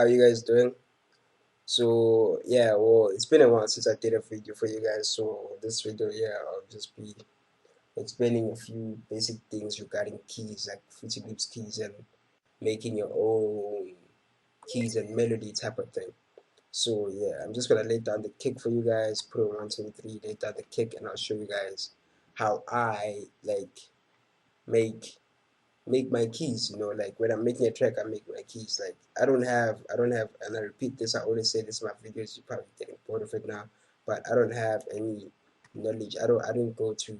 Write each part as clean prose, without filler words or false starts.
how you guys doing? So yeah, well, it's been a while since I did a video for you guys. So this video, yeah, I'll just be explaining a few basic things regarding keys, like Fruity Loops keys and making your own keys and melody type of thing. So yeah, I'm just gonna lay down the kick for you guys, put on 1, 2, 3, lay down the kick, and I'll show you guys how I make make my keys. Like when I'm making a track, I make my keys. Like I don't have and I repeat this, I always say this in my videos, you're probably getting bored of it now, but I don't have any knowledge. I didn't go to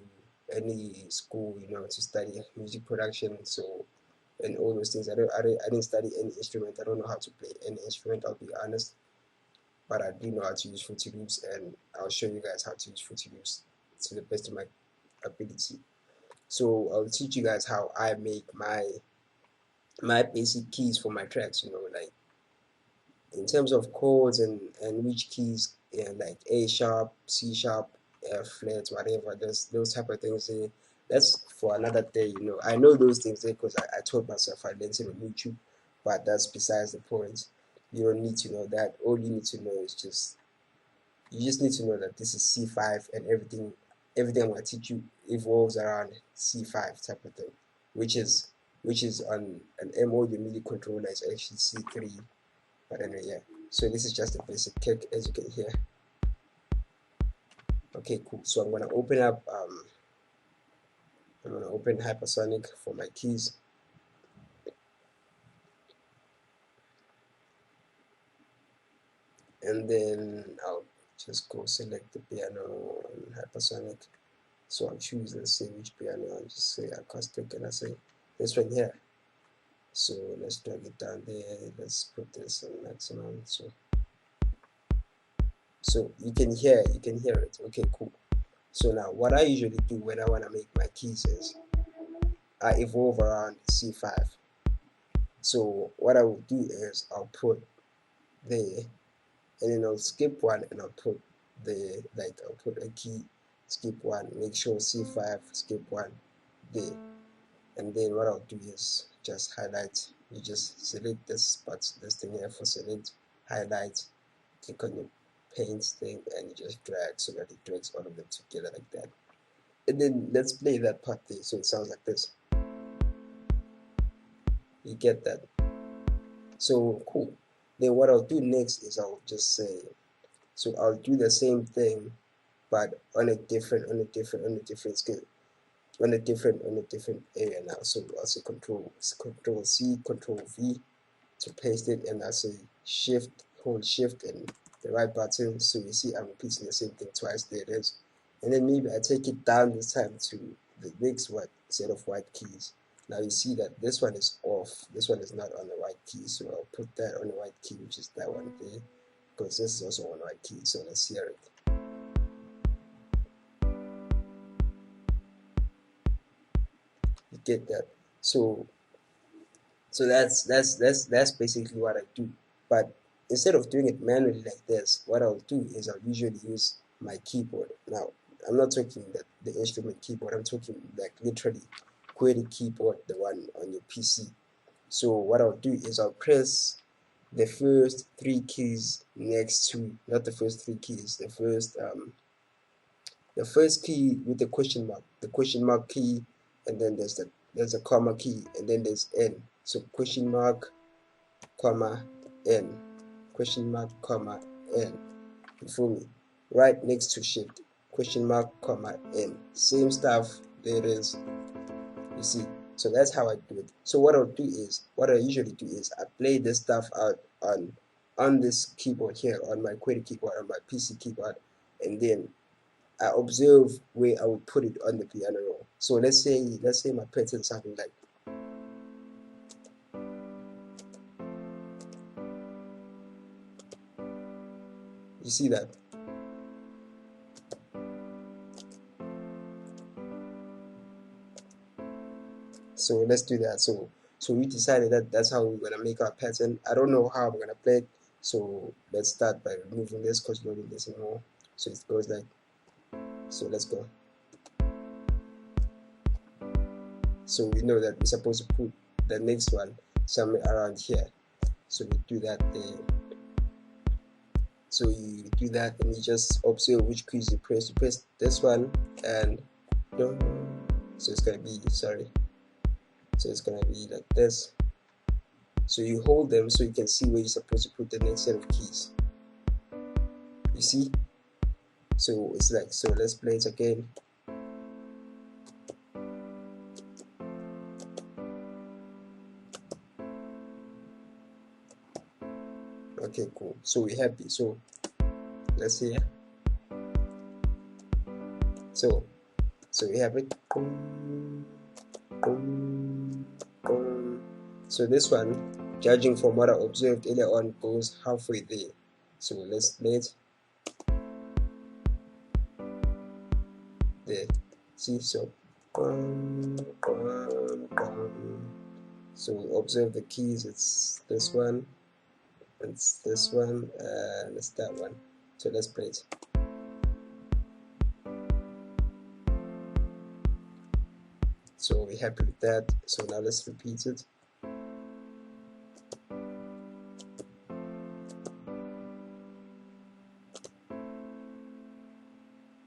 any school, to study music production. So and all those things, I didn't study any instrument. I don't know how to play any instrument, I'll be honest, but I do know how to use Fruity Loops, and I'll show you guys how to use Fruity Loops to the best of my ability. So I'll teach you guys how I make my basic keys for my tracks, like in terms of chords and which keys, yeah, like A sharp, C sharp, F flat, whatever, those type of things. That's for another day. I know those things because I told myself, I learned it on YouTube, but that's besides the point. You don't need to know that. All you need to know is you just need to know that this is C5, and everything I'm gonna teach you evolves around C5 type of thing, which is on an MOD MIDI controller is actually C3. But anyway, yeah. So this is just a basic kick, as you can hear. Okay, cool. So I'm gonna open up I'm gonna open Hypersonic for my keys. And then I'll just go select the piano on Hypersonic. So I'll choose, let's say, which piano. I'll just say acoustic, and I say this one here. So let's drag it down there. Let's put this on maximum. So you can hear it. Okay, cool. So now what I usually do when I want to make my keys is I evolve around C5. So what I will do is I'll put there, and then I'll skip one, and I'll put I'll put a key, skip one, make sure C5, skip one there. And then what I'll do is just highlight. You just select this spot, this thing here for select, highlight, click on your paint thing, and you just drag so that it drags all of them together like that. And then let's play that part there, so it sounds like this. You get that? So cool. Then what I'll do next is I'll just say, so I'll do the same thing, but on a different scale, on a different area now. So I'll say control C, control V to paste it, and I say hold shift and the right button. So you see I'm repeating the same thing twice. There it is. And then maybe I take it down this time to the next set of white keys. Now you see that this one is off, this one is not on the white key, so I'll put that on the white key, which is that one there, because this is also on the white key. So let's hear it. You get that? So that's basically what I do. But instead of doing it manually like this, what I'll do is I'll usually use my keyboard. Now I'm not talking the instrument keyboard, I'm talking like literally QWERTY keyboard, the one on your PC. So what I'll do is I'll press the first three keys next to, not the first three keys, the first key with the question mark key, and then there's a comma key, and then there's N. So question mark, comma, N, question mark, comma, N. You feel me? Right next to shift, question mark, comma, N. Same stuff. There it is. You see? So that's how I do it. So what I usually do is I play this stuff out on this keyboard here, on my QWERTY keyboard, on my PC keyboard, and then I observe where I would put it on the piano roll. So let's say my pattern is something like, you see that? So let's do that. So we decided that that's how we're gonna make our pattern. I don't know how I'm gonna play it. So let's start by removing this because we don't need this anymore. So it goes like, so let's go. So we know that we're supposed to put the next one somewhere around here. So we do that there. So you do that and you just observe which keys you press. You press this one and so it's gonna be so it's gonna be like this. So you hold them so you can see where you're supposed to put the next set of keys. You see? So it's like, so let's play it again. Okay, cool. So we're happy. So let's see. So we have it. So this one, judging from what I observed earlier on, goes halfway there. So let's play it. There. See, so so we observe the keys. It's this one, it's this one, and it's that one. So let's play it. So we're happy with that. So now let's repeat it.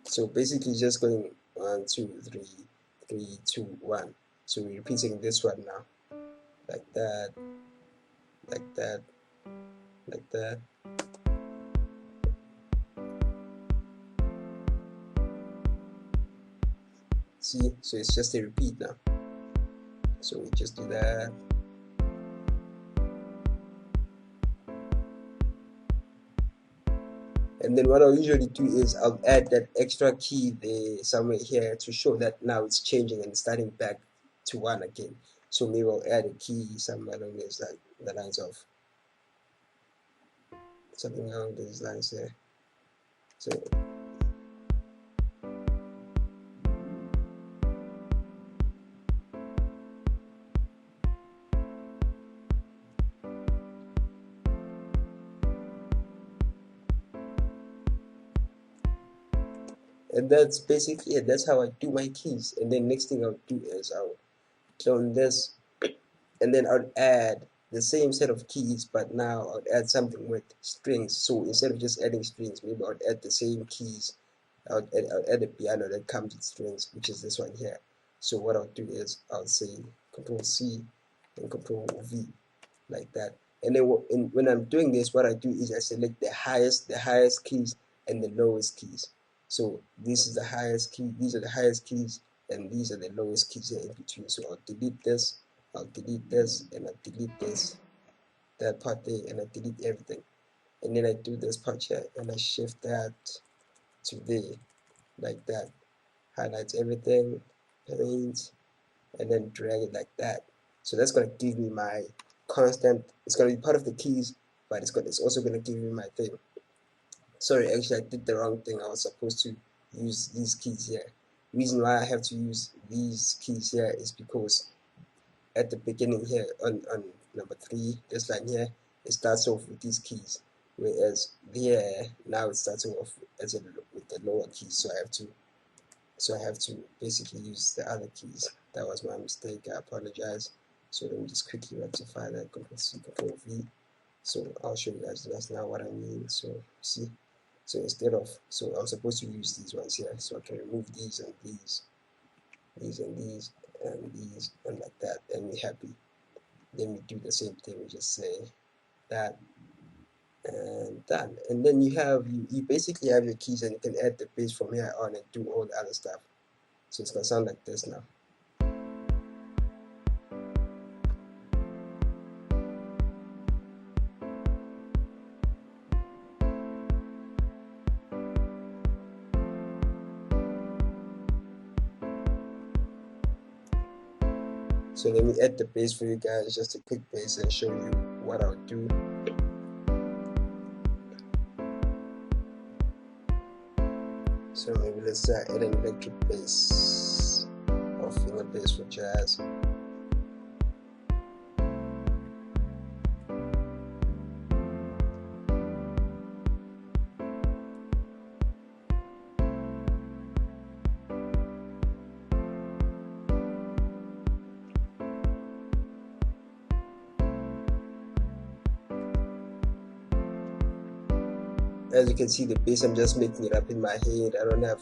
So basically just going 1, 2, 3, 3, 2, 1. So we're repeating this one now. Like that, like that, like that. See, so it's just a repeat now. So we just do that. And then what I'll usually do is I'll add that extra key there somewhere here to show that now it's changing and starting back to 1 again. So maybe I'll add a key somewhere along these like the lines of something along these lines there. So and that's basically it. That's how I do my keys. And then next thing I'll do is I'll clone this, and then I'll add the same set of keys, but now I'll add something with strings. So instead of just adding strings, maybe I'll add the same keys. I'll add a piano that comes with strings, which is this one here. So what I'll do is I'll say Control C and Control V like that. And then when I'm doing this, what I do is I select the highest keys and the lowest keys. So this is the highest key, these are the highest keys, and these are the lowest keys here in between. So I'll delete this, I'll delete this, and I'll delete this, that part there, and I delete everything. And then I do this part here, and I shift that to there, like that. Highlight everything, paint, and then drag it like that. So that's going to give me my constant. It's going to be part of the keys, but it's also going to give me my thing. Sorry, actually I did the wrong thing. I was supposed to use these keys here. Reason why I have to use these keys here is because at the beginning here on number 3, this line here, it starts off with these keys, whereas here now it starts off with the lower keys. So I have to basically use the other keys. That was my mistake. I apologize. So let me just quickly rectify that. Control C, Control V. So I'll show you guys that's now what I mean. So see, so instead of, so I'm supposed to use these ones here. So I can remove these and these, these and these, and these, and like that, and we're happy. Then we do the same thing. We just say that and done. And then you basically have your keys, and you can add the bass from here on and do all the other stuff. So it's gonna sound like this now. So let me add the bass for you guys, just a quick bass, and show you what I'll do. So maybe let's add an electric bass or finger bass for jazz. As you can see, the bass, I'm just making it up in my head. I don't have